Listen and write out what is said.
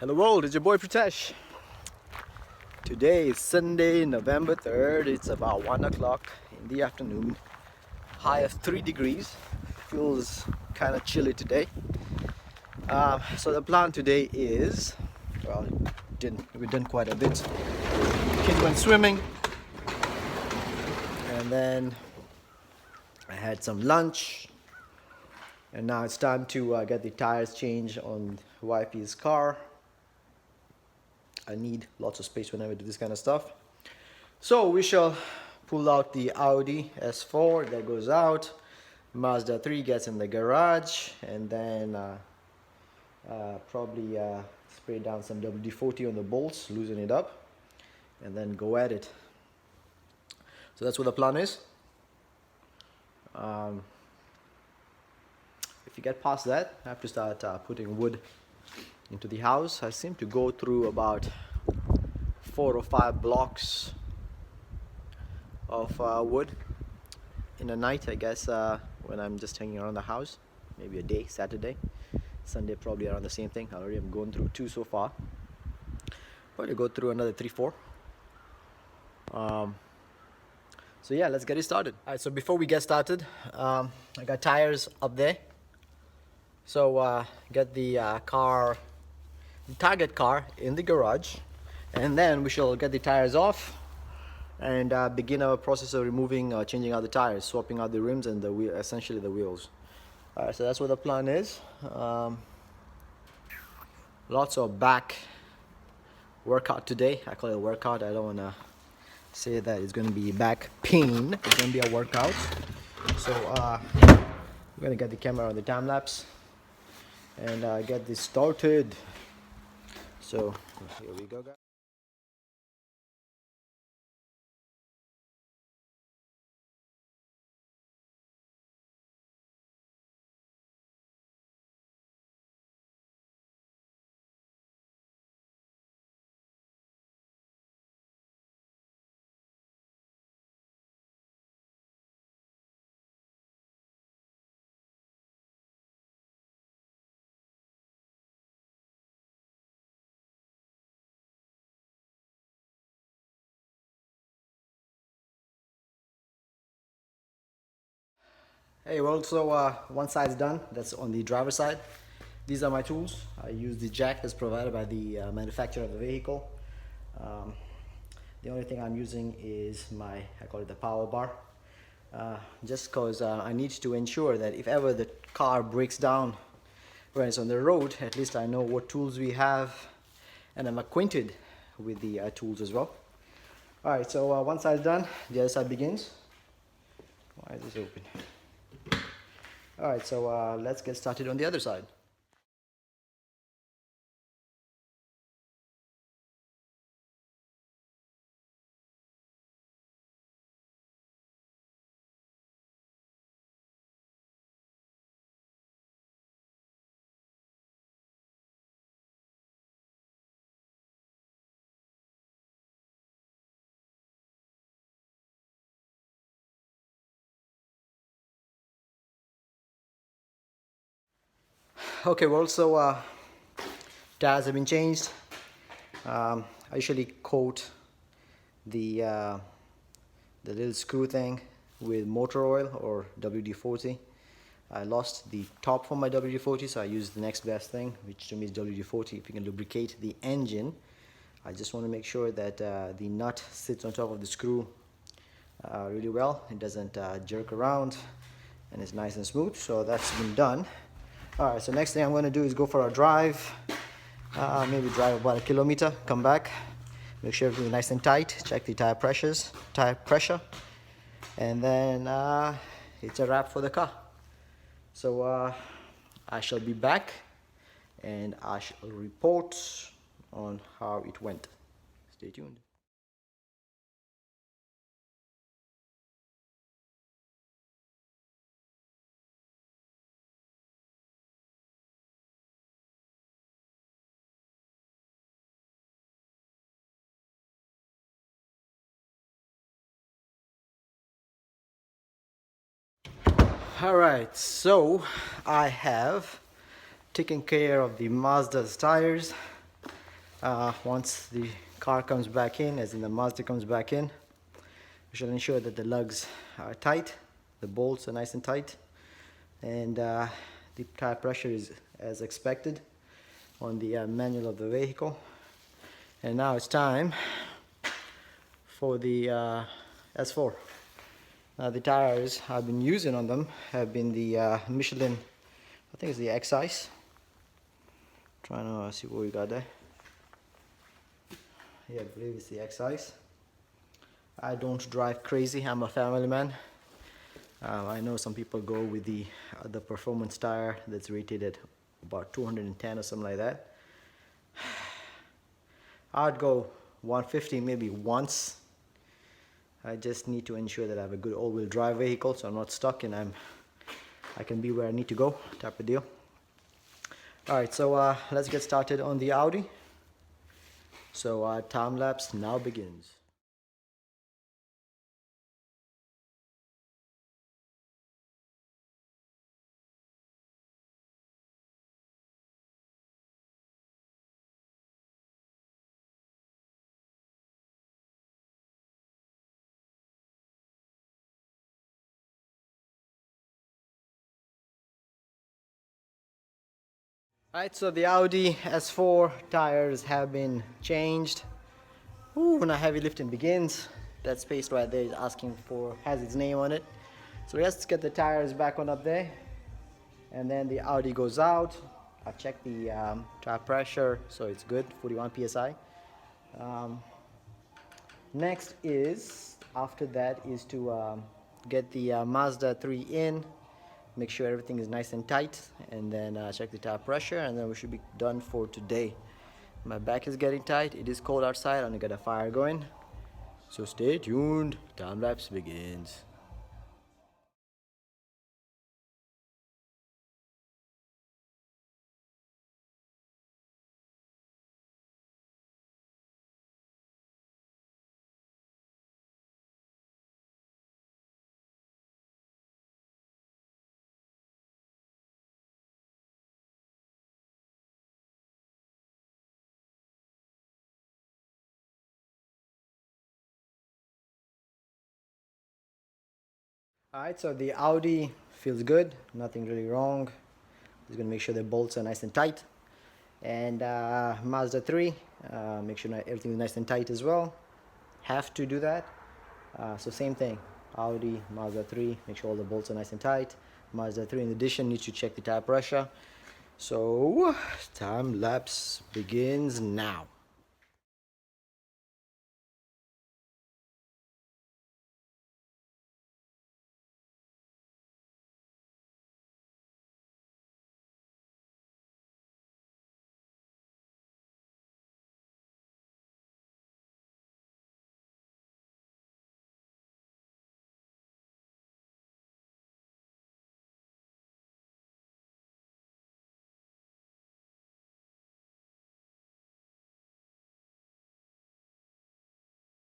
Hello world, it's your boy Pritesh. Today is Sunday, November 3rd. It's about 1 o'clock in the afternoon. High of 3 degrees. Feels kind of chilly today. So the plan today is, well, we've done quite a bit. Kids went swimming, and then I had some lunch, and now it's time to get the tires changed on wifey's car. I need lots of space whenever I do this kind of stuff. So we shall pull out the Audi S4 that goes out. Mazda 3 gets in the garage, and then probably spray down some WD-40 on the bolts, loosen it up, and then go at it. So that's what the plan is. If you get past that, I have to start putting wood into the house. I seem to go through about 4 or 5 blocks of wood in a night, I guess, when I'm just hanging around the house. Maybe a day, Saturday, Sunday, probably around the same thing. I already have gone through 2 so far. Probably go through another 3, 4. So yeah, let's get it started. Alright, so before we get started, I got tires up there. So get the target car in the garage, and then we shall get the tires off and begin our process of removing, changing out the tires, swapping out the rims and the wheel, essentially the wheels. Alright, so that's what the plan is. Lots of back workout today. I call it a workout. I don't want to say that it's going to be back pain. It's going to be a workout. So we're going to get the camera on the time lapse and get this started. So here we go, guys. Hey, well, so one side's done. That's on the driver's side. These are my tools. I use the jack that's provided by the manufacturer of the vehicle. The only thing I'm using is I call it the power bar. Just because I need to ensure that if ever the car breaks down when it's on the road, at least I know what tools we have, and I'm acquainted with the tools as well. Alright, so one side's done, the other side begins. Why is this open? Alright, so let's get started on the other side. Okay, well, so tires have been changed. I usually coat the little screw thing with motor oil or WD-40. I lost the top for my WD-40, so I used the next best thing, which to me is WD-40. If you can lubricate the engine, I just want to make sure that the nut sits on top of the screw really well. It doesn't jerk around, and it's nice and smooth. So that's been done. Alright, so next thing I'm going to do is go for a drive, maybe drive about 1 kilometer, come back, make sure everything is nice and tight, check the tire pressure, and then it's a wrap for the car. So I shall be back and I shall report on how it went. Stay tuned. Alright, so I have taken care of the Mazda's tires. Once the car comes back in, as in the Mazda comes back in, we should ensure that the lugs are tight, the bolts are nice and tight, and the tire pressure is as expected on the manual of the vehicle. And now it's time for the S4. Now the tires I've been using on them have been the Michelin, I think it's the X-Ice. Trying to see what we got there. Yeah, I believe it's the X-Ice. I don't drive crazy, I'm a family man. I know some people go with the performance tire that's rated at about 210 or something like that. I'd go 150 maybe once. I just need to ensure that I have a good all-wheel drive vehicle, so I'm not stuck and I can be where I need to go, type of deal. Alright, so let's get started on the Audi. So our time lapse now begins. Alright, so the Audi S4 tires have been changed. Ooh, now heavy lifting begins. That space right there is asking for, has its name on it. So let's get the tires back on up there. And then the Audi goes out. I checked the tire pressure, so it's good, 41 psi. Next is, after that, is to get the Mazda 3 in. Make sure everything is nice and tight, and then check the tire pressure, and then we should be done for today. My back is getting tight, it is cold outside, I'm gonna get a fire going. So stay tuned, time lapse begins. Alright, so the Audi feels good, nothing really wrong. Just gonna make sure the bolts are nice and tight. And Mazda 3, make sure everything is nice and tight as well. Have to do that. So same thing, Audi, Mazda 3, make sure all the bolts are nice and tight. Mazda 3 in addition needs to check the tire pressure. So time lapse begins now.